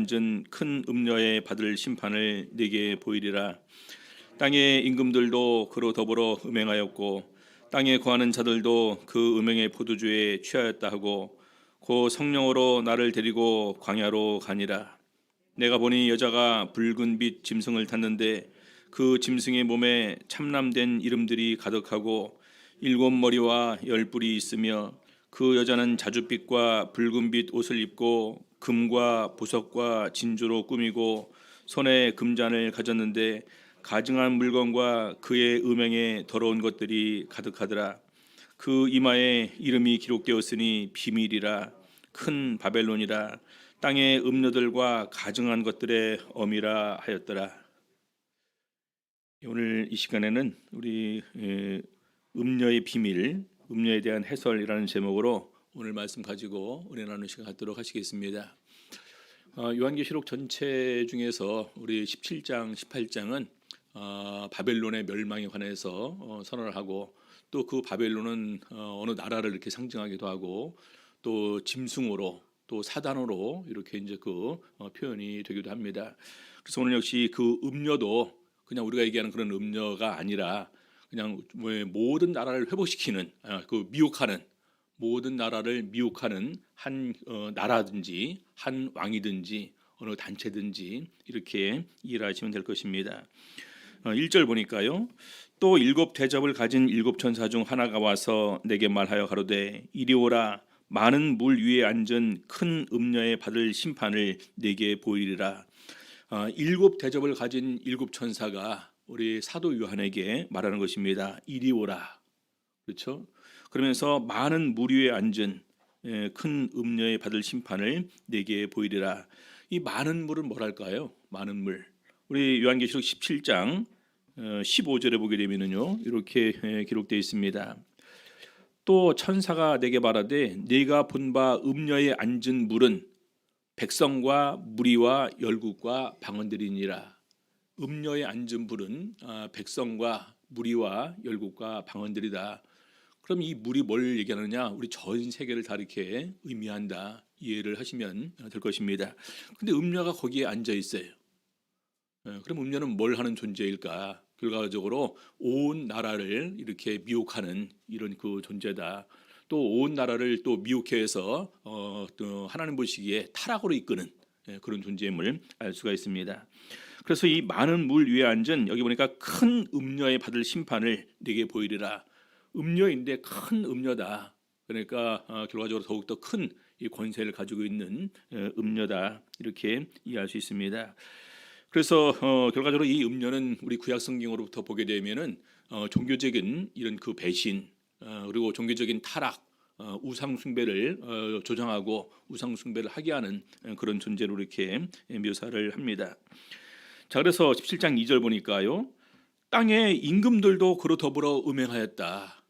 완전 큰 음녀에 받을 심판을 네게 보이리라. 땅의 임금들도 그로 더불어 음행하였고 땅에 거하는 자들도 그 음행의 포도주에 취하였다 하고 고 성령으로 나를 데리고 광야로 가니라. 내가 보니 여자가 붉은 빛 짐승을 탔는데 그 짐승의 몸에 참람된 이름들이 가득하고 일곱 머리와 열 뿔이 있으며 그 여자는 자줏빛과 붉은빛 옷을 입고 금과 보석과 진주로 꾸미고 손에 금잔을 가졌는데 가증한 물건과 그의 음행에 더러운 것들이 가득하더라. 그 이마에 이름이 기록되었으니 비밀이라, 큰 바벨론이라, 땅의 음녀들과 가증한 것들의 어미라 하였더라. 오늘 이 시간에는 우리 음녀의 비밀, 음녀에 대한 해설이라는 제목으로 오늘 말씀 가지고 은혜 나누는 시간 갖도록 하시겠습니다. 요한계시록 전체 중에서 우리 17장, 18장은 바벨론의 멸망에 관해서 선언을 하고 또 그 바벨론은 어느 나라를 이렇게 상징하기도 하고 또 짐승으로 또 사단으로 이렇게 이제 그 표현이 되기도 합니다. 그래서 오늘 역시 그 음녀도 그냥 우리가 얘기하는 그런 음녀가 아니라 그냥 모든 나라를 회복시키는 그 미혹하는 모든 나라를 미혹하는 한 나라든지 한 왕이든지 어느 단체든지 이렇게 이해하시면 될 것입니다. 1절 보니까요. 또 일곱 대접을 가진 일곱 천사 중 하나가 와서 내게 말하여 가로되 이리 오라. 많은 물 위에 앉은 큰 음녀에 받을 심판을 내게 보이리라. 일곱 대접을 가진 일곱 천사가 우리 사도 요한에게 말하는 것입니다. 이리 오라. 그렇죠? 그러면서 많은 물 위에 앉은 큰 음녀에 받을 심판을 내게 보이리라. 이 많은 물은 뭐랄까요? 많은 물. 우리 요한계시록 17장 15절에 보게 되면은요 이렇게 기록되어 있습니다. 또 천사가 내게 말하되 네가 본 바 음녀에 앉은 물은 백성과 무리와 열국과 방언들이니라. 음녀에 앉은 물은 백성과 무리와 열국과 방언들이다. 그럼 이 물이 뭘 얘기하느냐? 우리 전 세계를 다 이렇게 의미한다. 이해를 하시면 될 것입니다. 근데 음녀가 거기에 앉아 있어요. 그럼 음녀는 뭘 하는 존재일까? 결과적으로 온 나라를 이렇게 미혹하는 이런 그 존재다. 또 온 나라를 또 미혹해서 또 하나님 보시기에 타락으로 이끄는 그런 존재임을 알 수가 있습니다. 그래서 이 많은 물 위에 앉은 여기 보니까 큰 음녀에 받을 심판을 네게 보이리라. 음녀인데 큰 음녀다. 그러니까 결과적으로 더욱더 큰 이 권세를 가지고 있는 음녀다. 이렇게 이해할 수 있습니다. 그래서 결과적으로 이 음녀는 우리 구약 성경으로부터 보게 되면은 종교적인 이런 그 배신 그리고 종교적인 타락, 우상 숭배를 조장하고 우상 숭배를 하게 하는 그런 존재로 이렇게 묘사를 합니다. 자, 그래서 17장 2절 보니까요. 땅의 임금들도 그로 더불어 음행하였다.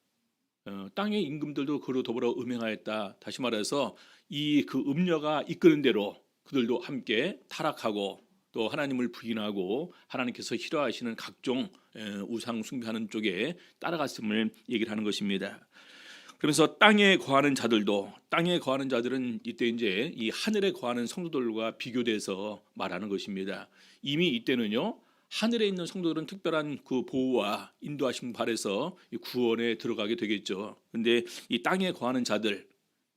땅의 임금들도 그로 더불어 음행하였다. 다시 말해서 이 그 음녀가 이끄는 대로 그들도 함께 타락하고 또 하나님을 부인하고 하나님께서 싫어하시는 각종 우상 숭배하는 쪽에 따라갔음을 얘기를 하는 것입니다. 그러면서 땅에 거하는 자들도 땅에 거하는 자들은 이때 이제 이 하늘에 거하는 성도들과 비교돼서 말하는 것입니다. 이미 이때는요. 하늘에 있는 성도들은 특별한 그 보호와 인도하심 발에서 구원에 들어가게 되겠죠. 그런데 이 땅에 거하는 자들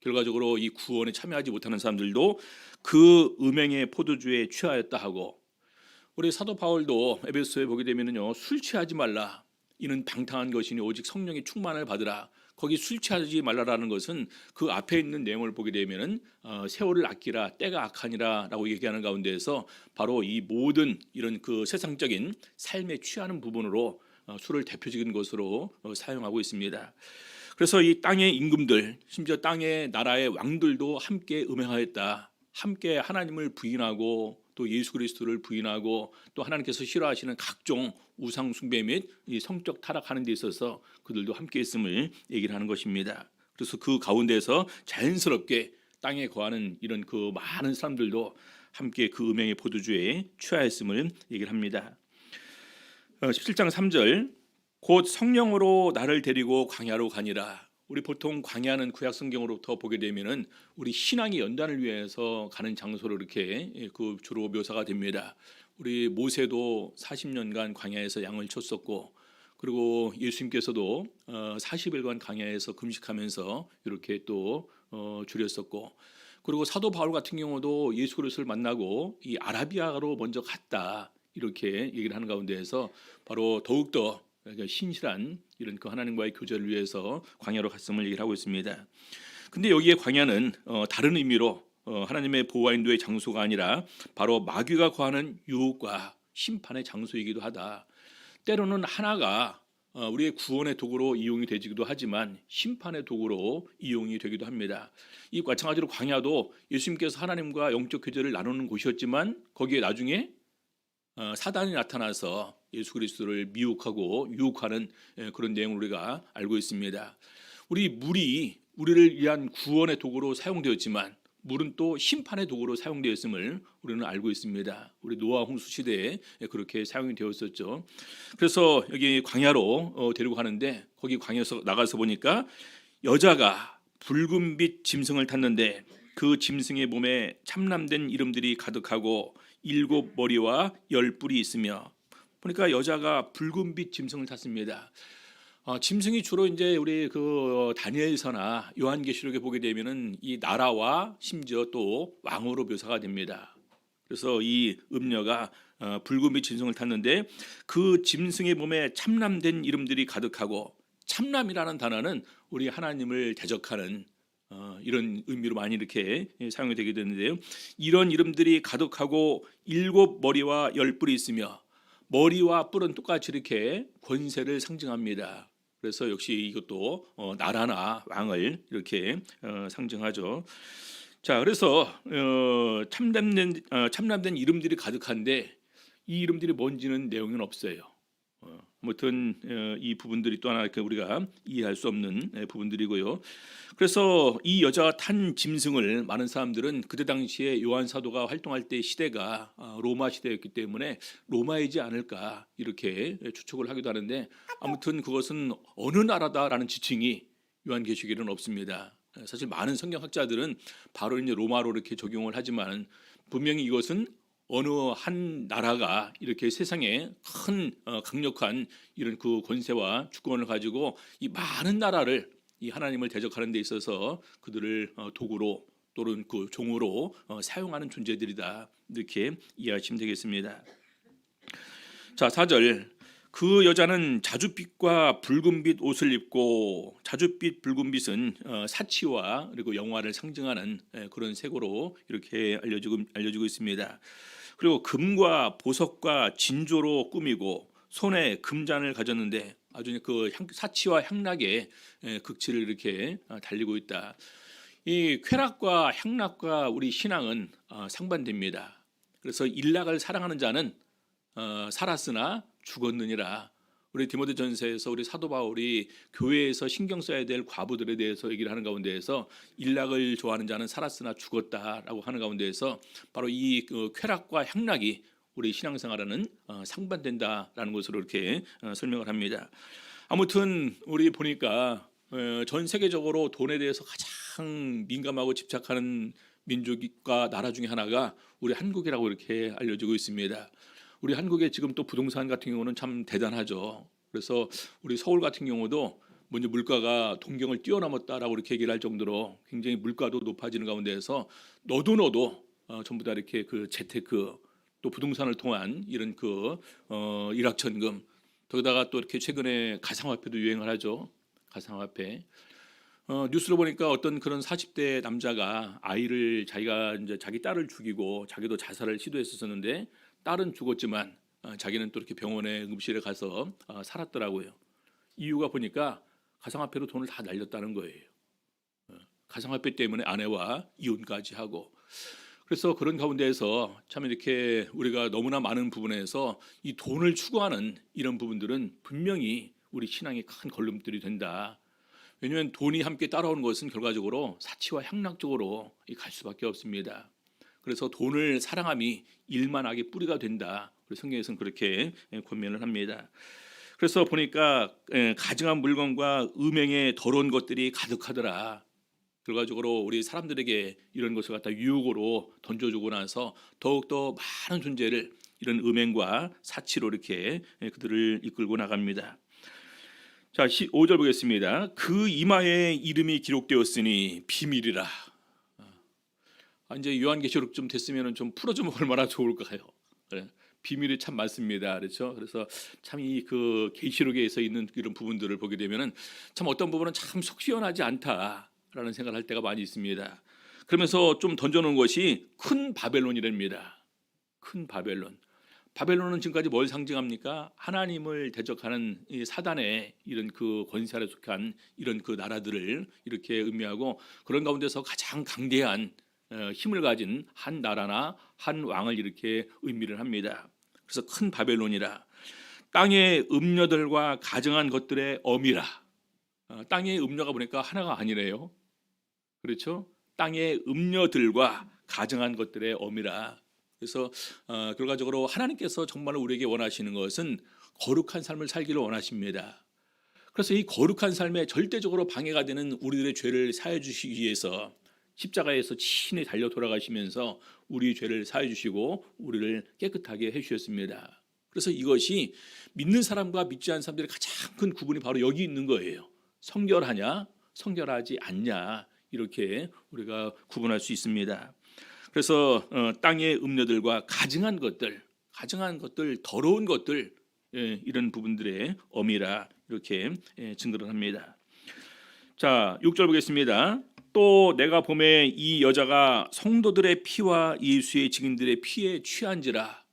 결과적으로 이 구원에 참여하지 못하는 사람들도 그 음행의 포도주에 취하였다 하고 우리 사도 바울도 에베소에 보게 되면은요 술 취하지 말라 이는 방탕한 것이니 오직 성령의 충만을 받으라. 거기 술 취하지 말라라는 것은 그 앞에 있는 내용을 보게 되면은 세월을 아끼라 때가 악하니라라고 얘기하는 가운데에서 바로 이 모든 이런 그 세상적인 삶에 취하는 부분으로 술을 대표적인 것으로 사용하고 있습니다. 그래서 이 땅의 임금들 심지어 땅의 나라의 왕들도 함께 음행하였다. 함께 하나님을 부인하고 또 예수 그리스도를 부인하고 또 하나님께서 싫어하시는 각종 우상 숭배 및 이 성적 타락하는 데 있어서 그들도 함께 있음을 얘기를 하는 것입니다. 그래서 그 가운데서 자연스럽게 땅에 거하는 이런 그 많은 사람들도 함께 그 음행의 포도주에 취하였음을 얘기를 합니다. 17장 3절 곧 성령으로 나를 데리고 광야로 가니라. 우리 보통 광야는 구약 성경으로부터 보게 되면은 우리 신앙의 연단을 위해서 가는 장소로 이렇게 그 주로 묘사가 됩니다. 우리 모세도 40년간 광야에서 양을 쳤었고, 그리고 예수님께서도 40일간 광야에서 금식하면서 이렇게 또 줄였었고, 그리고 사도 바울 같은 경우도 예수 그리스도를 만나고 이 아라비아로 먼저 갔다 이렇게 얘기를 하는 가운데에서 바로 더욱더 신실한 이런 그 하나님과의 교제를 위해서 광야로 갔음을 얘기를 하고 있습니다. 근데 여기에 광야는 다른 의미로 하나님의 보호와 인도의 장소가 아니라 바로 마귀가 거하는 유혹과 심판의 장소이기도 하다. 때로는 하나가 우리의 구원의 도구로 이용이 되기도 하지만 심판의 도구로 이용이 되기도 합니다. 이 마찬가지로 광야도 예수님께서 하나님과 영적 교제를 나누는 곳이었지만 거기에 나중에 사단이 나타나서 예수 그리스도를 미혹하고 유혹하는 그런 내용을 우리가 알고 있습니다. 물이 우리를 위한 구원의 도구로 사용되었지만 물은 또 심판의 도구로 사용되었음을 우리는 알고 있습니다. 우리 노아 홍수 시대에 그렇게 사용이 되었었죠. 그래서 여기 광야로 데리고 가는데 거기 광야에서 나가서 보니까 여자가 붉은빛 짐승을 탔는데 그 짐승의 몸에 참람된 이름들이 가득하고 7머리와 10뿔이 있으며, 보니까 여자가 붉은빛 짐승을 탔습니다. 짐승이 주로 이제 우리 그 다니엘서나 요한계시록에 보게 되면은 이 나라와 심지어 또 왕으로 묘사가 됩니다. 그래서 이 음녀가 붉은빛 짐승을 탔는데 그 짐승의 몸에 참람된 이름들이 가득하고, 참람이라는 단어는 우리 하나님을 대적하는 이런 의미로 많이 이렇게 사용이 되게 되는데요. 이런 이름들이 가득하고 7머리와 10뿔이 있으며, 머리와 뿔은 똑같이 이렇게 권세를 상징합니다. 그래서 역시 이것도 나라나 왕을 이렇게 상징하죠. 자, 그래서 참람된 이름들이 가득한데 이 이름들이 뭔지는 내용은 없어요. 아무튼 이 부분들이 또 하나 우리가 이해할 수 없는 부분들이고요. 그래서 이 여자가 탄 짐승을 많은 사람들은 그때 당시에 요한 사도가 활동할 때 시대가 로마 시대였기 때문에 로마이지 않을까 이렇게 추측을 하기도 하는데, 아무튼 그것은 어느 나라다라는 지칭이 요한계시록에는 없습니다. 사실 많은 성경학자들은 바로 이제 로마로 이렇게 적용을 하지만 분명히 이것은 어느 한 나라가 이렇게 세상에 큰 강력한 이런 그 권세와 주권을 가지고 이 많은 나라를 이 하나님을 대적하는 데 있어서 그들을 도구로 또는 그 종으로 사용하는 존재들이다, 이렇게 이해하시면 되겠습니다. 자, 4절. 그 여자는 자줏빛과 붉은빛 옷을 입고, 자줏빛 붉은빛은 사치와 그리고 영화를 상징하는 그런 색으로 이렇게 알려지고 있습니다. 그리고 금과 보석과 진조로 꾸미고 손에 금잔을 가졌는데 아주 그 사치와 향락의 극치를 이렇게 달리고 있다. 이 쾌락과 향락과 우리 신앙은 상반됩니다. 그래서 일락을 사랑하는 자는 살았으나 죽었느니라. 우리 디모데전서에서 우리 사도 바울이 교회에서 신경 써야 될 과부들에 대해서 얘기를 하는 가운데에서 일락을 좋아하는 자는 살았으나 죽었다라고 하는 가운데에서 바로 이 쾌락과 향락이 우리 신앙생활에는 상반된다라는 것으로 이렇게 설명을 합니다. 아무튼 우리 보니까 전 세계적으로 돈에 대해서 가장 민감하고 집착하는 민족과 나라 중에 하나가 우리 한국이라고 이렇게 알려지고 있습니다. 우리 한국의 지금 또 부동산 같은 경우는 참 대단하죠. 그래서 우리 서울 같은 경우도 먼저 물가가 동경을 뛰어넘었다라고 이렇게 얘기를 할 정도로 굉장히 물가도 높아지는 가운데에서 너도 전부 다 이렇게 그 재테크 또 부동산을 통한 이런 그 일확천금, 거기다가 또 이렇게 최근에 가상화폐도 유행을 하죠. 가상화폐. 뉴스로 보니까 어떤 그런 40대 남자가 아이를 자기가 이제 자기 딸을 죽이고 자기도 자살을 시도했었는데 딸은 죽었지만 자기는 또 이렇게 병원에 응급실에 가서 살았더라고요. 이유가 보니까 가상화폐로 돈을 다 날렸다는 거예요. 가상화폐 때문에 아내와 이혼까지 하고. 그래서 그런 가운데에서 참 이렇게 우리가 너무나 많은 부분에서 이 돈을 추구하는 이런 부분들은 분명히 우리 신앙의 큰 걸림돌이 된다. 왜냐하면 돈이 함께 따라오는 것은 결과적으로 사치와 향락 쪽으로 갈 수밖에 없습니다. 그래서 돈을 사랑함이 일만 악의 뿌리가 된다. 우리 성경에서는 그렇게 권면을 합니다. 그래서 보니까 가증한 물건과 음행의 더러운 것들이 가득하더라. 결과적으로 우리 사람들에게 이런 것을 갖다 유혹으로 던져주고 나서 더욱더 많은 존재를 이런 음행과 사치로 이렇게 그들을 이끌고 나갑니다. 자, 5절 보겠습니다. 그 이마에 이름이 기록되었으니 비밀이라. 이제 요한계시록 좀 됐으면 좀 풀어주면 얼마나 좋을까요? 네, 비밀이 참 많습니다. 그렇죠? 그래서 참 이 그 계시록에서 있는 이런 부분들을 보게 되면은 참 어떤 부분은 참 속 시원하지 않다라는 생각을 할 때가 많이 있습니다. 그러면서 좀 던져놓은 것이 큰 바벨론이랍니다. 큰 바벨론. 바벨론은 지금까지 뭘 상징합니까? 하나님을 대적하는 이 사단의 이런 그 권세 아래 속한 이런 그 나라들을 이렇게 의미하고, 그런 가운데서 가장 강대한 힘을 가진 한 나라나 한 왕을 이렇게 의미를 합니다. 그래서 큰 바벨론이라. 땅의 음녀들과 가증한 것들의 어미라. 땅의 음녀가 보니까 하나가 아니래요. 그렇죠? 땅의 음녀들과 가증한 것들의 어미라. 그래서 결과적으로 하나님께서 정말 우리에게 원하시는 것은 거룩한 삶을 살기를 원하십니다. 그래서 이 거룩한 삶에 절대적으로 방해가 되는 우리들의 죄를 사해 주시기 위해서 십자가에서 친히 달려 돌아가시면서 우리 죄를 사해 주시고 우리를 깨끗하게 해 주셨습니다. 그래서 이것이 믿는 사람과 믿지 않는 사람들의 가장 큰 구분이 바로 여기 있는 거예요. 성결하냐, 성결하지 않냐, 이렇게 우리가 구분할 수 있습니다. 그래서 땅의 음녀들과 가증한 것들, 더러운 것들, 이런 부분들의 어미라 이렇게 증거를 합니다. 자, 6절 보겠습니다. 또 내가 보매 이 여자가 성도들의 피와 예수의 증인들의 피에 취한지라.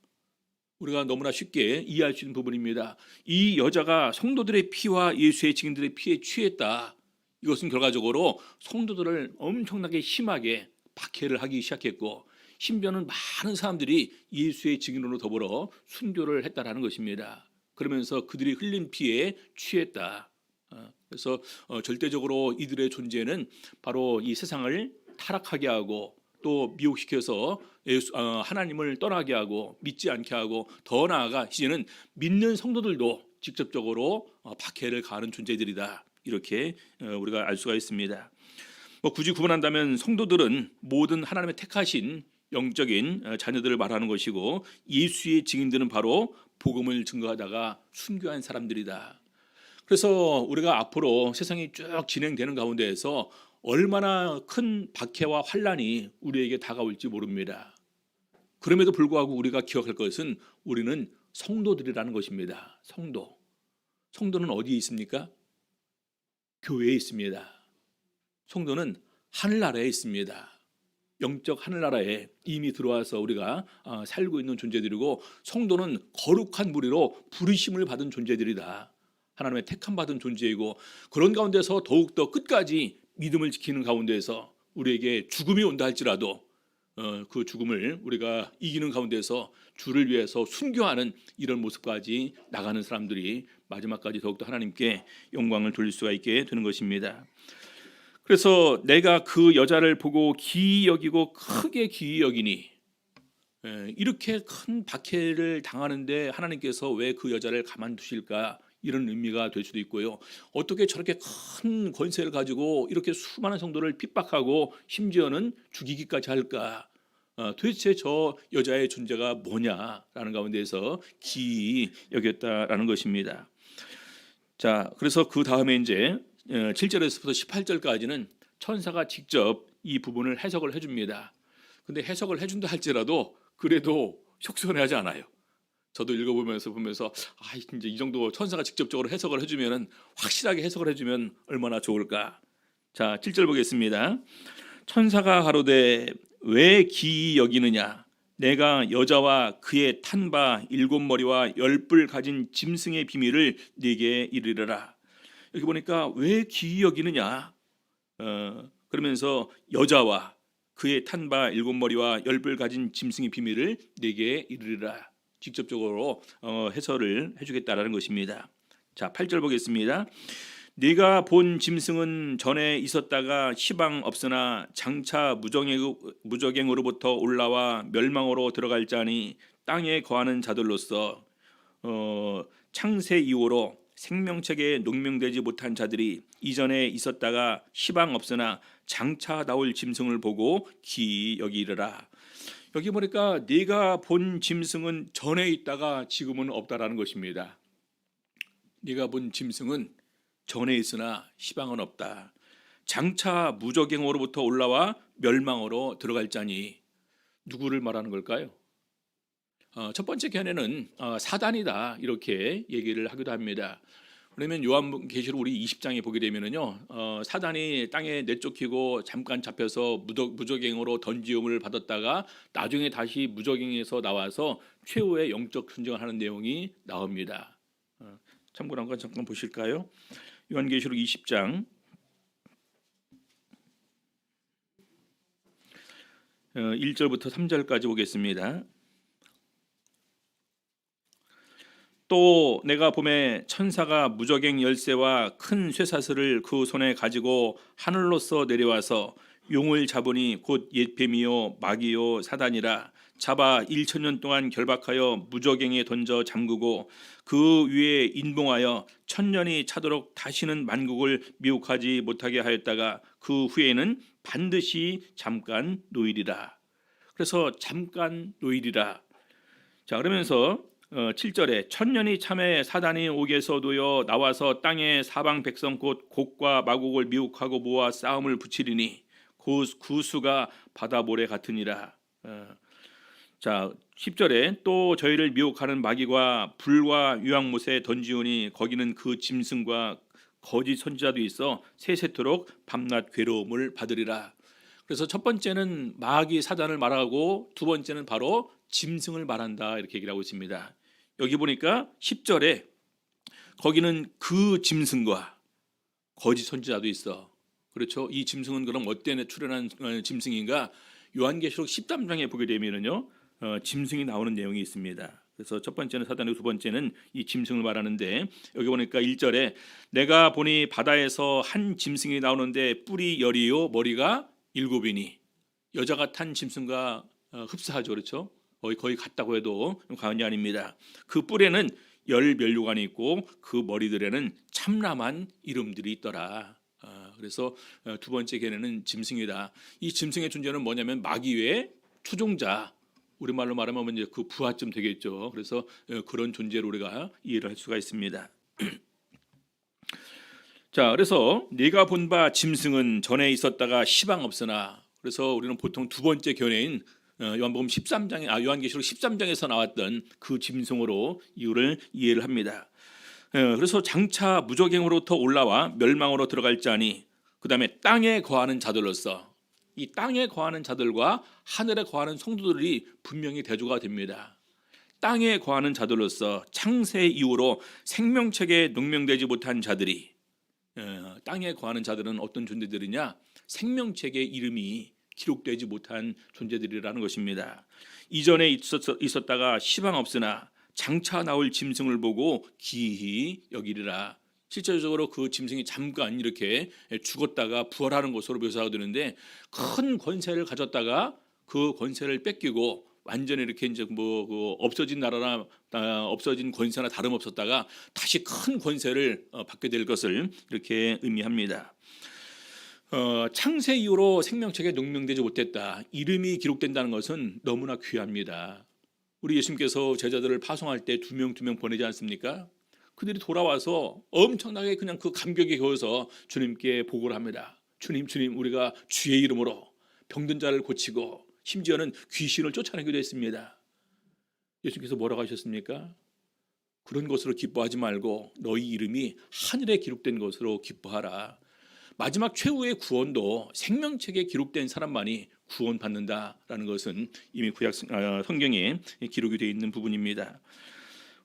우리가 너무나 쉽게 이해할 수 있는 부분입니다. 이 여자가 성도들의 피와 예수의 증인들의 피에 취했다. 이것은 결과적으로 성도들을 엄청나게 심하게 박해를 하기 시작했고, 심지어는 많은 사람들이 예수의 증인으로 더불어 순교를 했다라는 것입니다. 그러면서 그들이 흘린 피에 취했다. 그래서 절대적으로 이들의 존재는 바로 이 세상을 타락하게 하고 또 미혹시켜서 하나님을 떠나게 하고 믿지 않게 하고, 더 나아가 이제는 믿는 성도들도 직접적으로 박해를 가하는 존재들이다. 이렇게 우리가 알 수가 있습니다. 굳이 구분한다면 성도들은 모든 하나님의 택하신 영적인 자녀들을 말하는 것이고, 예수의 증인들은 바로 복음을 증거하다가 순교한 사람들이다. 그래서 우리가 앞으로 세상이 쭉 진행되는 가운데에서 얼마나 큰 박해와 환란이 우리에게 다가올지 모릅니다. 그럼에도 불구하고 우리가 기억할 것은 우리는 성도들이라는 것입니다. 성도는 어디에 있습니까? 교회에 있습니다. 성도는 하늘나라에 있습니다. 영적 하늘나라에 이미 들어와서 우리가 살고 있는 존재들이고, 성도는 거룩한 무리로 부르심을 받은 존재들이다. 하나님의 택함 받은 존재이고, 그런 가운데서 더욱더 끝까지 믿음을 지키는 가운데서 우리에게 죽음이 온다 할지라도 그 죽음을 우리가 이기는 가운데서 주를 위해서 순교하는 이런 모습까지 나가는 사람들이 마지막까지 더욱더 하나님께 영광을 돌릴 수가 있게 되는 것입니다. 그래서 내가 그 여자를 보고 기이 여기고 크게 기이 여기니, 이렇게 큰 박해를 당하는데 하나님께서 왜 그 여자를 가만두실까, 이런 의미가 될 수도 있고요. 어떻게 저렇게 큰 권세를 가지고 이렇게 수많은 성도를 핍박하고 심지어는 죽이기까지 할까, 도대체 저 여자의 존재가 뭐냐라는 가운데서 기이 여겼다라는 것입니다. 자, 그래서 그 다음에 이제 7절에서부터 18절까지는 천사가 직접 이 부분을 해석을 해줍니다. 근데 해석을 해준다 할지라도 그래도 속선해하지 않아요. 저도 읽어보면서 이제 이 정도 천사가 직접적으로 해석을 해주면, 확실하게 해석을 해주면 얼마나 좋을까. 자, 7절 보겠습니다. 천사가 가로되 왜 기이 여기느냐, 내가 여자와 그의 탄 바 7머리와 10뿔 가진 짐승의 비밀을 네게 이르리라. 여기 보니까 왜 기이 여기느냐, 그러면서 여자와 그의 탄 바 7머리와 10뿔 가진 짐승의 비밀을 네게 이르리라. 직접적으로 해설을 해주겠다라는 것입니다. 자, 8절 보겠습니다. 네가 본 짐승은 전에 있었다가 시방 없으나 장차 무적행으로부터 올라와 멸망으로 들어갈 자니 땅에 거하는 자들로서 창세 이후로 생명책에 농명되지 못한 자들이 이전에 있었다가 시방 없으나 장차 나올 짐승을 보고 기이 여기리라. 여기 보니까 네가 본 짐승은 전에 있다가 지금은 없다라는 것입니다. 네가 본 짐승은 전에 있으나 시방은 없다. 장차 무저갱으로부터 올라와 멸망으로 들어갈 자니 누구를 말하는 걸까요? 첫 번째 견해는 사단이다 이렇게 얘기를 하기도 합니다. 그러면 요한계시록 우리 20장에 보게 되면은요, 사단이 땅에 내쫓기고 잠깐 잡혀서 무저갱으로 던지움을 받았다가 나중에 다시 무저갱에서 나와서 최후의 영적 순종을 하는 내용이 나옵니다. 참고로 한번 잠깐 보실까요? 요한계시록 20장 1절부터 3절까지 보겠습니다. 또 내가 보매 천사가 무저갱 열쇠와 큰 쇠사슬을 그 손에 가지고 하늘로서 내려와서 용을 잡으니 곧 옛뱀이요 마귀요 사단이라. 잡아 1,000년 동안 결박하여 무저갱에 던져 잠그고 그 위에 인봉하여 1,000년이 차도록 다시는 만국을 미혹하지 못하게 하였다가 그 후에는 반드시 잠깐 노일이라. 그래서 잠깐 노일이라. 자, 그러면서 7절에 1,000년이 참에 사단이 옥에서도요 나와서 땅의 사방 백성 곧 곡과 마곡을 미혹하고 모아 싸움을 붙이리니 그 수가 바다 모래 같으니라. 자, 10절에 또 저희를 미혹하는 마귀와 불과 유황못에 던지우니 거기는 그 짐승과 거짓 선지자도 있어 세세토록 밤낮 괴로움을 받으리라. 그래서 첫 번째는 마귀 사단을 말하고 두 번째는 바로 짐승을 말한다 이렇게 얘기를 하고 있습니다. 여기 보니까 10절에 거기는 그 짐승과 거짓 선지자도 있어. 그렇죠? 이 짐승은 그럼 어때 출현한 짐승인가? 요한계시록 13장에 보게 되면은요, 짐승이 나오는 내용이 있습니다. 그래서 첫 번째는 사단이고 두 번째는 이 짐승을 말하는데, 여기 보니까 1절에 내가 보니 바다에서 한 짐승이 나오는데 뿔이 10이요 머리가 7이니 여자가 탄 짐승과 흡사하죠. 그렇죠? 거의 같다고 해도 과언이 아닙니다. 그 뿔에는 10면류관이 있고 그 머리들에는 참람한 이름들이 있더라. 그래서 두 번째 견해는 짐승이다. 이 짐승의 존재는 뭐냐면 마귀의 추종자, 우리말로 말하면 이제 그 부하쯤 되겠죠. 그래서 그런 존재로 우리가 이해를 할 수가 있습니다. 자, 그래서 네가 본 바 짐승은 전에 있었다가 시방 없으나, 그래서 우리는 보통 두 번째 견해인 요한복음 13장에 요한계시록 13장에서 나왔던 그 짐승으로 이해를 합니다. 그래서 장차 무저갱으로부터 올라와 멸망으로 들어갈 자니, 그다음에 땅에 거하는 자들로서 이 땅에 거하는 자들과 하늘에 거하는 성도들이 분명히 대조가 됩니다. 땅에 거하는 자들로서 창세 이후로 생명책에 농명되지 못한 자들이, 땅에 거하는 자들은 어떤 존재들이냐? 생명책에 이름이 기록되지 못한 존재들이라는 것입니다. 이전에 있었다가 시방 없으나 장차 나올 짐승을 보고 기이 여기리라. 실제적으로 그 짐승이 잠깐 이렇게 죽었다가 부활하는 것으로 묘사가 되는데, 큰 권세를 가졌다가 그 권세를 뺏기고 완전히 이렇게 이제 없어진 나라나 없어진 권세나 다름없었다가 다시 큰 권세를 받게 될 것을 이렇게 의미합니다. 창세 이후로 생명책에 농명되지 못했다. 이름이 기록된다는 것은 너무나 귀합니다. 우리 예수님께서 제자들을 파송할 때 두 명 보내지 않습니까? 그들이 돌아와서 엄청나게 그냥 그 감격에 겨워서 주님께 보고를 합니다. 주님, 우리가 주의 이름으로 병든 자를 고치고 심지어는 귀신을 쫓아내기도 했습니다. 예수님께서 뭐라고 하셨습니까? 그런 것으로 기뻐하지 말고 너희 이름이 하늘에 기록된 것으로 기뻐하라. 마지막 최후의 구원도 생명책에 기록된 사람만이 구원받는다라는 것은 이미 구약 성경에 기록이 되어 있는 부분입니다.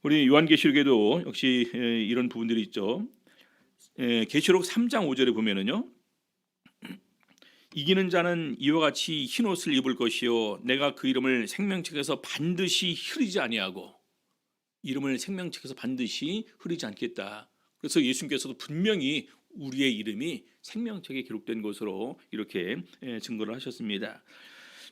우리 요한계시록에도 역시 이런 부분들이 있죠. 계시록 3장 5절에 보면은요, 이기는 자는 이와 같이 흰 옷을 입을 것이요 내가 그 이름을 생명책에서 반드시 흐리지 아니하고, 이름을 생명책에서 반드시 흐리지 않겠다. 그래서 예수님께서도 분명히 우리의 이름이 생명책에 기록된 것으로 이렇게 증거를 하셨습니다.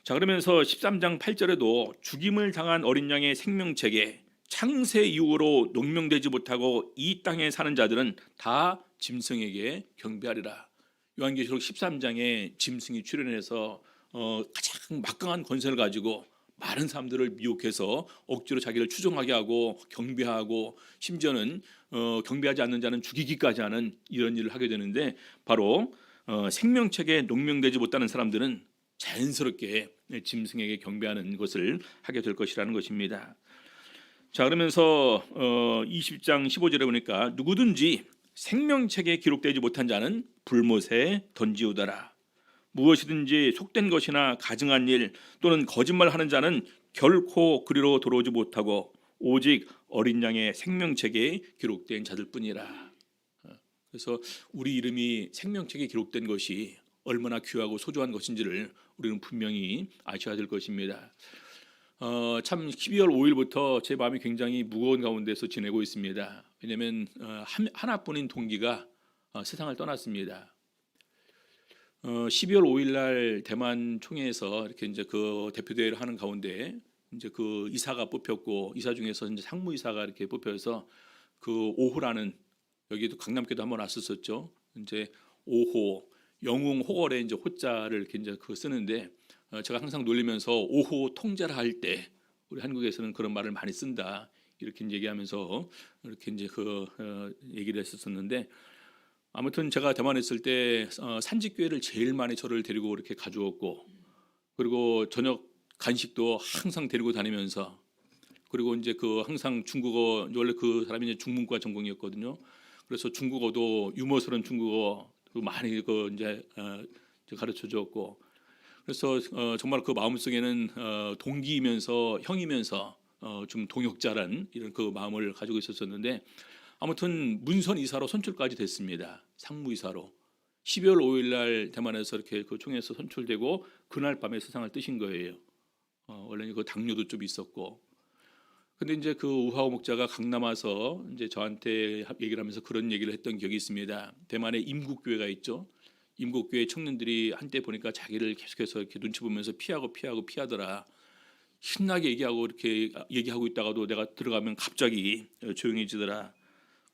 자, 그러면서 13장 8절에도 죽임을 당한 어린 양의 생명책에 창세 이후로 농명되지 못하고 이 땅에 사는 자들은 다 짐승에게 경배하리라. 요한계시록 13장에 짐승이 출현해서 가장 막강한 권세를 가지고 많은 사람들을 미혹해서 억지로 자기를 추종하게 하고 경배하고 심지어는 경배하지 않는 자는 죽이기까지 하는 이런 일을 하게 되는데, 바로 생명책에 농명되지 못하는 사람들은 자연스럽게 짐승에게 경배하는 것을 하게 될 것이라는 것입니다. 자, 그러면서 20장 15절에 보니까 누구든지 생명책에 기록되지 못한 자는 불못에 던지우더라. 무엇이든지 속된 것이나 가증한 일 또는 거짓말하는 자는 결코 그리로 돌아오지 못하고 오직 어린 양의 생명책에 기록된 자들뿐이라. 그래서 우리 이름이 생명책에 기록된 것이 얼마나 귀하고 소중한 것인지를 우리는 분명히 아셔야 될 것입니다. 참 12월 5일부터 제 마음이 굉장히 무거운 가운데서 지내고 있습니다. 왜냐하면 하나뿐인 동기가 세상을 떠났습니다. 12월 5일 날 대만 총회에서 이렇게 이제 그 대표대회를 하는 가운데 이제 그 이사가 뽑혔고, 이사 중에서 이제 상무이사가 이렇게 뽑혀서 그 5호라는, 여기도 강남교도 한번 왔었었죠. 이제 5호 영웅 호걸에 이제 호자를 이렇게 이제 그 쓰는데, 제가 항상 놀리면서 5호 통제를 할 때 우리 한국에서는 그런 말을 많이 쓴다 이렇게 이제 얘기하면서 이렇게 이제 그 얘기를 했었는데, 아무튼 제가 대만에 있을 때 산지교회를 제일 많이 저를 데리고 이렇게 가주었고, 그리고 저녁 간식도 항상 데리고 다니면서, 그리고 이제 그 항상 중국어, 원래 그 사람이 이제 중문과 전공이었거든요. 그래서 중국어도 유머스러운 중국어 많이 그 이제 가르쳐 주었고, 그래서 정말 그 마음속에는 동기이면서 형이면서 좀 동역자란 이런 그 마음을 가지고 있었었는데, 아무튼 문선 이사로 선출까지 됐습니다. 상무이사로 12월 5일 날 대만에서 이렇게 그 총회에서 선출되고 그날 밤에 세상을 뜨신 거예요. 원래는 그 당뇨도 좀 있었고, 근데 이제 그 우하오 목자가 강남 와서 이제 저한테 얘기를 하면서 그런 얘기를 했던 기억이 있습니다. 대만에 임국교회가 있죠. 임국교회 청년들이 한때 보니까 자기를 계속해서 이렇게 눈치 보면서 피하더라. 신나게 얘기하고 이렇게 얘기하고 있다가도 내가 들어가면 갑자기 조용해지더라.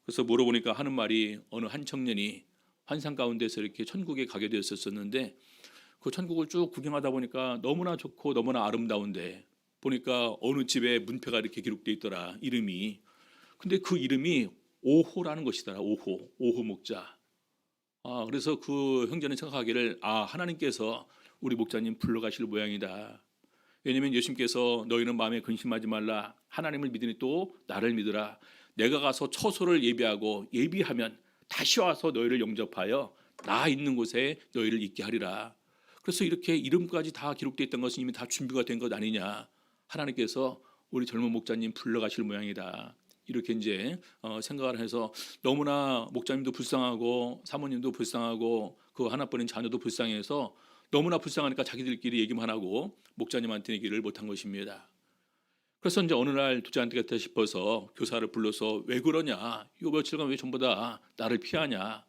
그래서 물어보니까 하는 말이, 어느 한 청년이 환상 가운데서 이렇게 천국에 가게 되었었는데, 그 천국을 쭉 구경하다 보니까 너무나 좋고 너무나 아름다운데, 보니까 어느 집에 문패가 이렇게 기록돼 있더라, 이름이. 근데 그 이름이 5호라는 것이더라. 5호 목자. 그래서 그 형제는 생각하기를, 하나님께서 우리 목자님 불러가실 모양이다. 왜냐하면 예수님께서 너희는 마음에 근심하지 말라, 하나님을 믿으니 또 나를 믿으라. 내가 가서 처소를 예비하면 다시 와서 너희를 영접하여 나 있는 곳에 너희를 있게 하리라. 그래서 이렇게 이름까지 다 기록되어 있던 것은 이미 다 준비가 된 것 아니냐. 하나님께서 우리 젊은 목자님 불러가실 모양이다. 이렇게 이제 생각을 해서, 너무나 목자님도 불쌍하고 사모님도 불쌍하고 그 하나뿐인 자녀도 불쌍해서 너무나 불쌍하니까 자기들끼리 얘기만 하고 목자님한테 얘기를 못한 것입니다. 그래서 이제 어느 날 두지 않겠다 싶어서 교사를 불러서, 왜 그러냐, 이거 며칠간 왜 전부 다 나를 피하냐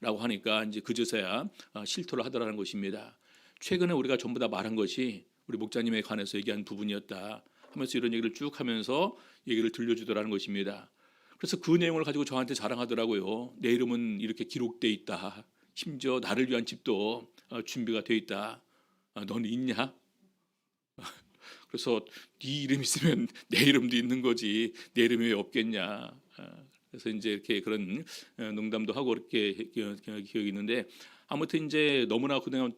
라고 하니까 이제 그제서야 실토를 하더라는 것입니다. 최근에 우리가 전부 다 말한 것이 우리 목자님에 관해서 얘기한 부분이었다 하면서 이런 얘기를 쭉 하면서 얘기를 들려주더라는 것입니다. 그래서 그 내용을 가지고 저한테 자랑하더라고요. 내 이름은 이렇게 기록돼 있다. 심지어 나를 위한 집도 준비가 돼 있다. 넌 있냐? 그래서 네 이름 있으면 내 이름도 있는 거지, 내 이름이 왜 없겠냐. 그래서 이제 이렇게 그런 농담도 하고 이렇게 기억이 있는데, 아무튼 이제 너무나 그동안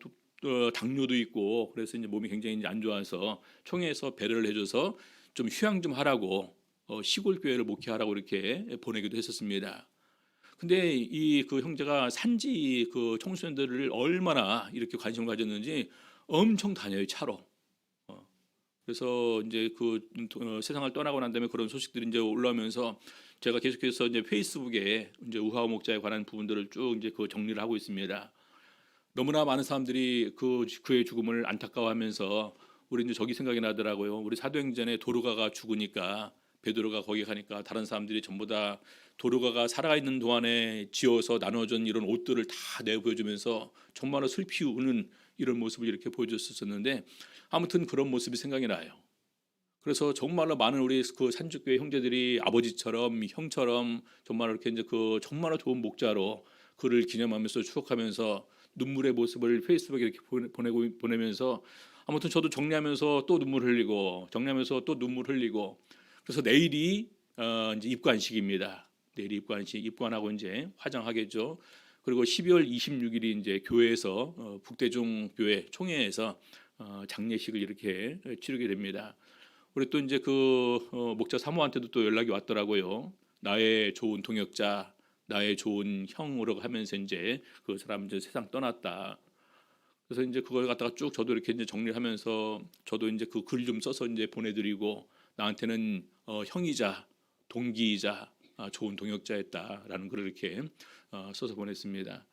당뇨도 있고 그래서 이제 몸이 굉장히 이제 안 좋아서 총회에서 배려를 해줘서 좀 휴양 좀 하라고 시골 교회를 목회하라고 이렇게 보내기도 했었습니다. 근데 이 그 형제가 산지 그 청소년들을 얼마나 이렇게 관심을 가졌는지 엄청 다녀요, 차로. 그래서 이제 그 세상을 떠나고 난 다음에 그런 소식들이 이제 올라오면서 제가 계속해서 이제 페이스북에 이제 우하오 목자에 관한 부분들을 쭉 이제 그 정리를 하고 있습니다. 너무나 많은 사람들이 그의 죽음을 안타까워하면서, 우리 이제 저기 생각이 나더라고요. 우리 사도행전에 도로가가 죽으니까 베드로가 거기 가니까 다른 사람들이 전부 다 도로가가 살아있는 동안에 지어서 나눠준 이런 옷들을 다 내어 보여주면서 정말로 슬피 우는 이런 모습을 이렇게 보여줬었는데, 아무튼 그런 모습이 생각이 나요. 그래서 정말로 많은 우리 그 산주교회 형제들이 아버지처럼 형처럼 정말 이렇게 이제 그 정말로 좋은 목자로 그를 기념하면서 추억하면서 눈물의 모습을 페이스북에 이렇게 보내면서 아무튼 저도 정리하면서 또 눈물 흘리고 정리하면서 또 눈물 흘리고 그래서 내일이 이제 입관식입니다. 내일이 입관식 입관하고 이제 화장하겠죠. 그리고 12월 26일이 이제 교회에서 북대중 교회 총회에서 장례식을 이렇게 치르게 됩니다. 우리 또 이제 그 목자 사모한테도 또 연락이 왔더라고요. 나의 좋은 동역자, 나의 좋은 형으로 하면서 이제 그 사람 이제 세상 떠났다. 그래서 이제 그걸 갖다가 쭉 저도 이렇게 이제 정리하면서 저도 이제 그 글 좀 써서 이제 보내드리고 나한테는 형이자 동기이자 좋은 동역자였다라는 글을 이렇게 써서 보냈습니다.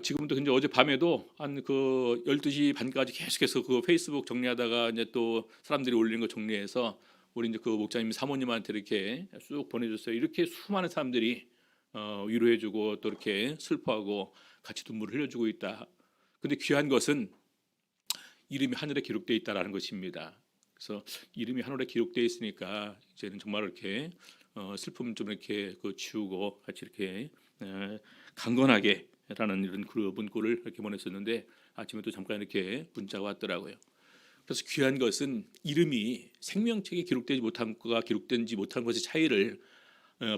지금도 근데 어제 밤에도 한 그 12시 반까지 계속해서 그 페이스북 정리하다가 이제 또 사람들이 올리는 거 정리해서 우리 이제 그 목사님 사모님한테 이렇게 쭉 보내줬어요. 이렇게 수많은 사람들이 위로해주고 또 이렇게 슬퍼하고 같이 눈물을 흘려주고 있다. 근데 귀한 것은 이름이 하늘에 기록되어 있다라는 것입니다. 그래서 이름이 하늘에 기록되어 있으니까 이제는 정말 이렇게 슬픔 좀 이렇게 그 지우고 같이 이렇게 강건하게 라는 이런 문구를 이렇게 보냈었는데 아침에 또 잠깐 이렇게 문자가 왔더라고요. 그래서 귀한 것은 이름이 생명책에 기록되지 못한 것과 기록되지 못한 것의 차이를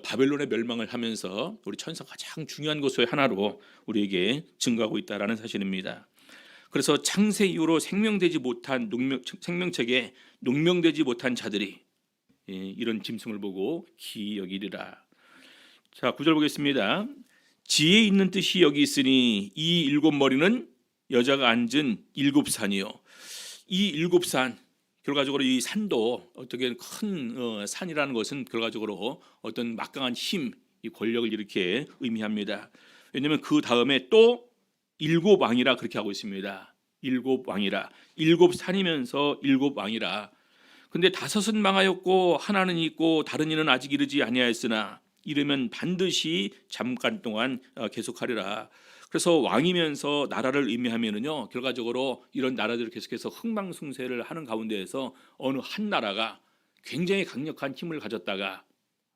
바벨론의 멸망을 하면서 우리 천사가 가장 중요한 것의 하나로 우리에게 증거하고 있다라는 사실입니다. 그래서 창세 이후로 생명되지 못한 생명책에 농명되지 못한 자들이 이런 짐승을 보고 기이 여기리라. 자, 9절 보겠습니다. 지혜 있는 뜻이 여기 있으니 이 일곱 머리는 여자가 앉은 일곱 산이요. 이 일곱 산, 결과적으로 이 산도 어떻게 큰 산이라는 것은 결과적으로 어떤 막강한 힘, 이 권력을 이렇게 의미합니다. 왜냐하면 그 다음에 또 일곱 왕이라 그렇게 하고 있습니다. 일곱 왕이라, 일곱 산이면서 일곱 왕이라. 근데 다섯은 망하였고 하나는 있고 다른 이는 아직 이르지 아니하였으나 이르면 반드시 잠깐 동안 계속하리라. 그래서 왕이면서 나라를 의미하면은요, 결과적으로 이런 나라들을 계속해서 흥망성쇠를 하는 가운데에서 어느 한 나라가 굉장히 강력한 힘을 가졌다가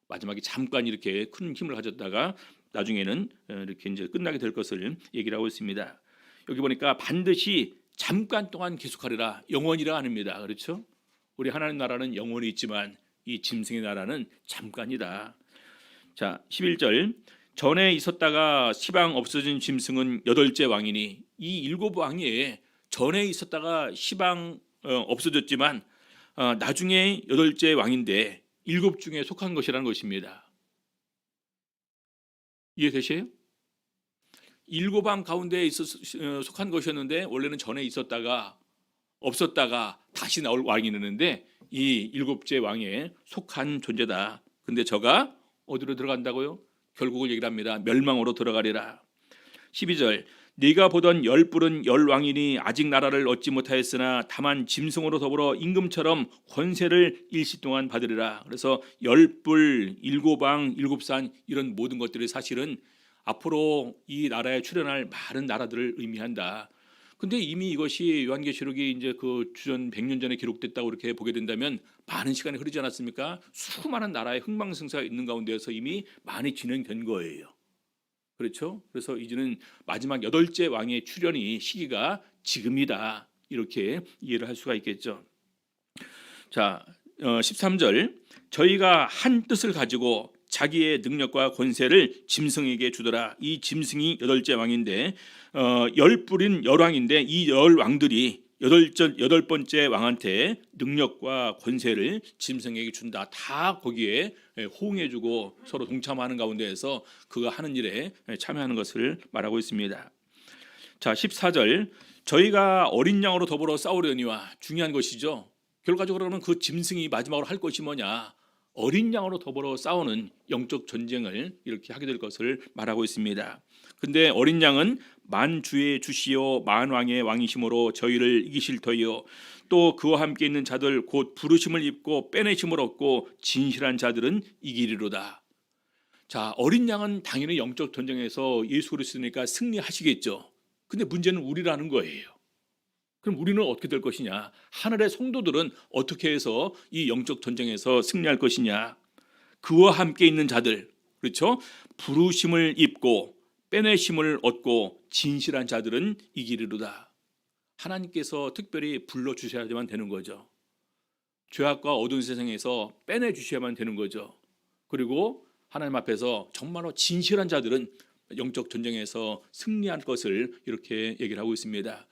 마지막에 잠깐 이렇게 큰 힘을 가졌다가 나중에는 이렇게 이제 끝나게 될 것을 얘기를 하고 있습니다. 여기 보니까 반드시 잠깐 동안 계속하리라, 영원이라 합니다. 그렇죠? 우리 하나님 나라는 영원히 있지만 이 짐승의 나라는 잠깐이다. 자, 11절. 전에 있었다가 시방 없어진 짐승은 여덟째 왕이니, 이 일곱 왕이 전에 있었다가 시방 없어졌지만 나중에 여덟째 왕인데 일곱 중에 속한 것이라는 것입니다. 이해되세요? 일곱 왕 가운데 속한 것이었는데 원래는 전에 있었다가 없었다가 다시 나올 왕이 있는데 이 일곱째 왕에 속한 존재다. 근데 저가 어디로 들어간다고요? 결국을 얘기를 합니다. 멸망으로 들어가리라. 12절. 네가 보던 열 뿔은 열 왕이니 아직 나라를 얻지 못하였으나 다만 짐승으로 더불어 임금처럼 권세를 일시 동안 받으리라. 그래서 열 뿔, 일곱 왕, 일곱 산 이런 모든 것들이 사실은 앞으로 이 나라에 출현할 많은 나라들을 의미한다. 근데 이미 이것이 요한계시록이 이제 그 주전 100년 전에 기록됐다고 이렇게 보게 된다면 많은 시간이 흐르지 않았습니까? 수많은 나라의 흥망성쇠가 있는 가운데서 이미 많이 진행된 거예요. 그렇죠? 그래서 이제는 마지막 여덟째 왕의 출현이 시기가 지금이다. 이렇게 이해를 할 수가 있겠죠. 자, 13절. 저희가 한 뜻을 가지고 자기의 능력과 권세를 짐승에게 주더라. 이 짐승이 여덟째 왕인데 열 뿔인 열왕인데 이 열 왕들이 여덟 번째 왕한테 능력과 권세를 짐승에게 준다. 다 거기에 호응해주고 서로 동참하는 가운데에서 그가 하는 일에 참여하는 것을 말하고 있습니다. 자, 14절. 저희가 어린 양으로 더불어 싸우려니와, 중요한 것이죠. 결과적으로는 그 짐승이 마지막으로 할 것이 뭐냐? 어린 양으로 더불어 싸우는 영적 전쟁을 이렇게 하게 될 것을 말하고 있습니다. 근데 어린 양은 만주의 주시요 만왕의 왕이심으로 저희를 이기실 터이요 또 그와 함께 있는 자들 곧 부르심을 입고 빼내심을 얻고 진실한 자들은 이기리로다. 자, 어린 양은 당연히 영적 전쟁에서 예수 그리스도니까 승리하시겠죠. 근데 문제는 우리라는 거예요. 그럼 우리는 어떻게 될 것이냐? 하늘의 성도들은 어떻게 해서 이 영적 전쟁에서 승리할 것이냐? 그와 함께 있는 자들, 그렇죠? 부르심을 입고 빼내심을 얻고 진실한 자들은 이기리로다. 하나님께서 특별히 불러주셔야만 되는 거죠. 죄악과 어두운 세상에서 빼내주셔야만 되는 거죠. 그리고 하나님 앞에서 정말로 진실한 자들은 영적 전쟁에서 승리할 것을 이렇게 얘기를 하고 있습니다.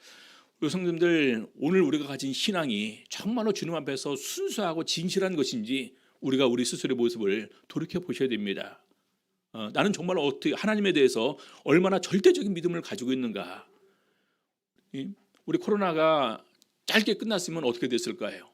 우리 성도님들, 오늘 우리가 가진 신앙이 정말로 주님 앞에서 순수하고 진실한 것인지 우리가 우리 스스로의 모습을 돌이켜 보셔야 됩니다. 나는 정말 어떻게 하나님에 대해서 얼마나 절대적인 믿음을 가지고 있는가. 우리 코로나가 짧게 끝났으면 어떻게 됐을까요?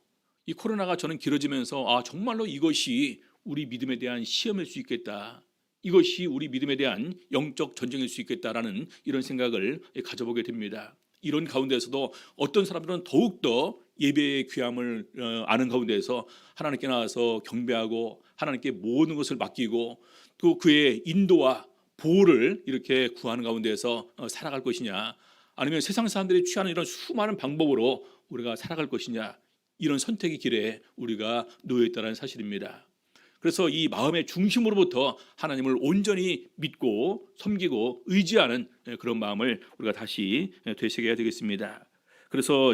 이 코로나가 저는 길어지면서 정말로 이것이 우리 믿음에 대한 시험일 수 있겠다. 이것이 우리 믿음에 대한 영적 전쟁일 수 있겠다라는 이런 생각을 가져보게 됩니다. 이런 가운데서도 어떤 사람들은 더욱더 예배의 귀함을 아는 가운데서 하나님께 나와서 경배하고 하나님께 모든 것을 맡기고 또 그의 인도와 보호를 이렇게 구하는 가운데서 살아갈 것이냐, 아니면 세상 사람들이 취하는 이런 수많은 방법으로 우리가 살아갈 것이냐, 이런 선택의 길에 우리가 놓여 있다는 사실입니다. 그래서 이 마음의 중심으로부터 하나님을 온전히 믿고 섬기고 의지하는 그런 마음을 우리가 다시 되새겨야 되겠습니다. 그래서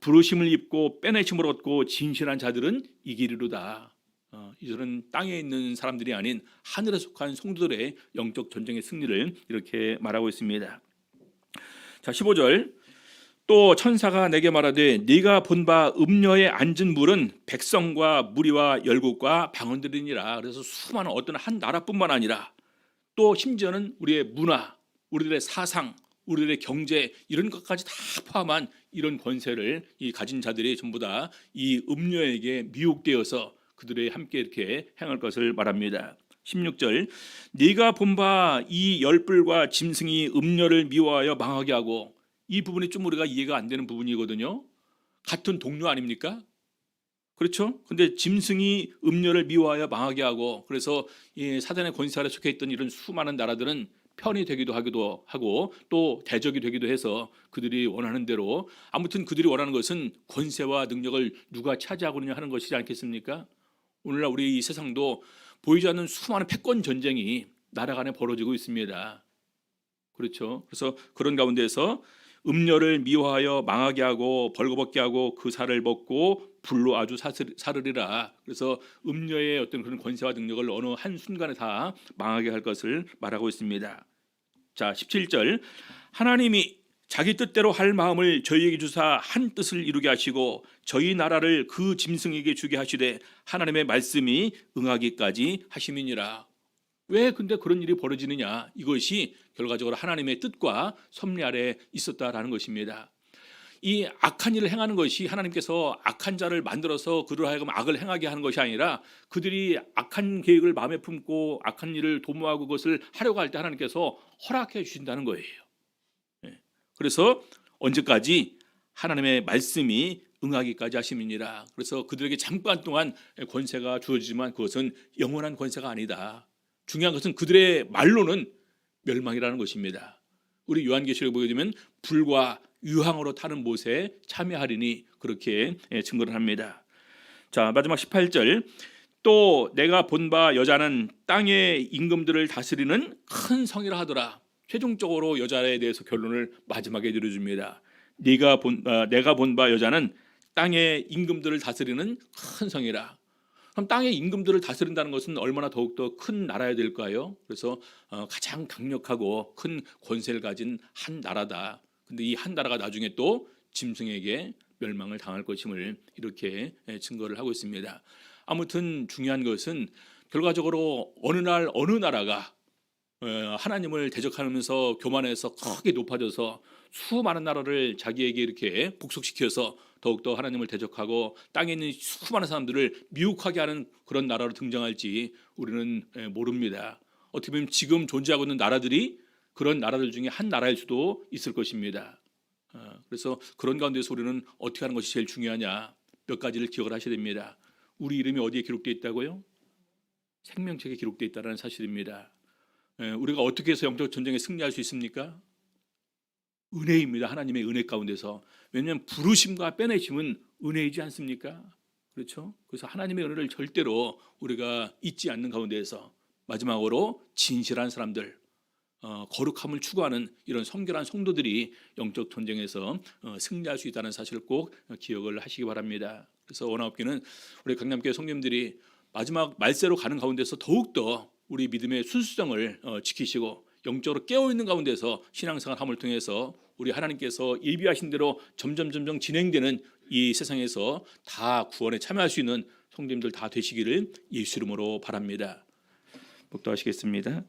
부르심을 입고 빼내심을 얻고 진실한 자들은 이기리로다. 이들은 땅에 있는 사람들이 아닌 하늘에 속한 성도들의 영적 전쟁의 승리를 이렇게 말하고 있습니다. 자, 15절. 또 천사가 내게 말하되 네가 본 바 음녀에 앉은 물은 백성과 무리와 열국과 방언들이니라. 그래서 수많은 어떤 한 나라뿐만 아니라 또 심지어는 우리의 문화, 우리들의 사상, 우리들의 경제, 이런 것까지 다 포함한 이런 권세를 이 가진 자들이 전부 다 이 음녀에게 미혹되어서 그들의 함께 이렇게 행할 것을 말합니다. 16절. 네가 본 바 이 열불과 짐승이 음녀를 미워하여 망하게 하고, 이 부분이 좀 우리가 이해가 안 되는 부분이거든요. 같은 동료 아닙니까? 그렇죠? 근데 짐승이 음녀를 미워하여 망하게 하고, 그래서 이 사단의 권세 아래 속해 있던 이런 수많은 나라들은 편이 되기도 하고 또 대적이 되기도 해서 그들이 원하는 대로, 아무튼 그들이 원하는 것은 권세와 능력을 누가 차지하고느냐 하는 것이지 않겠습니까? 오늘날 우리 이 세상도 보이지 않는 수많은 패권 전쟁이 나라 간에 벌어지고 있습니다. 그렇죠? 그래서 그런 가운데서 음녀를 미워하여 망하게 하고 벌거벗게 하고 그 살을 벗고 불로 아주 사르리라. 그래서 음녀의 어떤 그런 권세와 능력을 어느 한 순간에 다 망하게 할 것을 말하고 있습니다. 자, 17절. 하나님이 자기 뜻대로 할 마음을 저희에게 주사 한 뜻을 이루게 하시고 저희 나라를 그 짐승에게 주게 하시되 하나님의 말씀이 응하기까지 하심이니라. 왜 근데 그런 일이 벌어지느냐? 이것이 결과적으로 하나님의 뜻과 섭리 아래 있었다라는 것입니다. 이 악한 일을 행하는 것이 하나님께서 악한 자를 만들어서 그들로 하여금 악을 행하게 하는 것이 아니라 그들이 악한 계획을 마음에 품고 악한 일을 도모하고 그것을 하려고 할 때 하나님께서 허락해 주신다는 거예요. 그래서 언제까지? 하나님의 말씀이 응하기까지 하심이니라. 그래서 그들에게 잠깐 동안 권세가 주어지지만 그것은 영원한 권세가 아니다. 중요한 것은 그들의 말로는 멸망이라는 것입니다. 우리 요한계시록에 보게 되면 불과 유황으로 타는 못에 참여하리니 그렇게 증거를 합니다. 자, 마지막 18절. 또 내가 본 바 여자는 땅의 임금들을 다스리는 큰 성이라 하더라. 최종적으로 여자에 대해서 결론을 마지막에 내려줍니다. 내가 본 바 여자는 땅의 임금들을 다스리는 큰 성이라. 그럼 땅의 임금들을 다스린다는 것은 얼마나 더욱더 큰 나라야 될까요? 그래서 가장 강력하고 큰 권세를 가진 한 나라다. 근데 이 한 나라가 나중에 또 짐승에게 멸망을 당할 것임을 이렇게 증거를 하고 있습니다. 아무튼 중요한 것은 결과적으로 어느 날 어느 나라가 하나님을 대적하면서 교만해서 크게 높아져서 수많은 나라를 자기에게 이렇게 복속시켜서 더욱더 하나님을 대적하고 땅에 있는 수많은 사람들을 미혹하게 하는 그런 나라로 등장할지 우리는 모릅니다. 어떻게 보면 지금 존재하고 있는 나라들이 그런 나라들 중에 한 나라일 수도 있을 것입니다. 그래서 그런 가운데서 우리는 어떻게 하는 것이 제일 중요하냐, 몇 가지를 기억을 하셔야 됩니다. 우리 이름이 어디에 기록되어 있다고요? 생명책에 기록되어 있다는 사실입니다. 우리가 어떻게 해서 영적 전쟁에 승리할 수 있습니까? 은혜입니다. 하나님의 은혜 가운데서. 왜냐하면 부르심과 빼내심은 은혜이지 않습니까? 그렇죠? 그래서 하나님의 은혜를 절대로 우리가 잊지 않는 가운데에서 마지막으로 진실한 사람들, 거룩함을 추구하는 이런 성결한 성도들이 영적 전쟁에서 승리할 수 있다는 사실을 꼭 기억을 하시기 바랍니다. 그래서 원하옵기는 우리 강남교회 성도님들이 마지막 말세로 가는 가운데서 더욱더 우리 믿음의 순수성을 지키시고 영적으로 깨어있는 가운데서 신앙생활함을 통해서 우리 하나님께서 예비하신 대로 점점 진행되는 이 세상에서 다 구원에 참여할 수 있는 성도님들 다 되시기를 예수 이름으로 바랍니다. 목도하시겠습니다.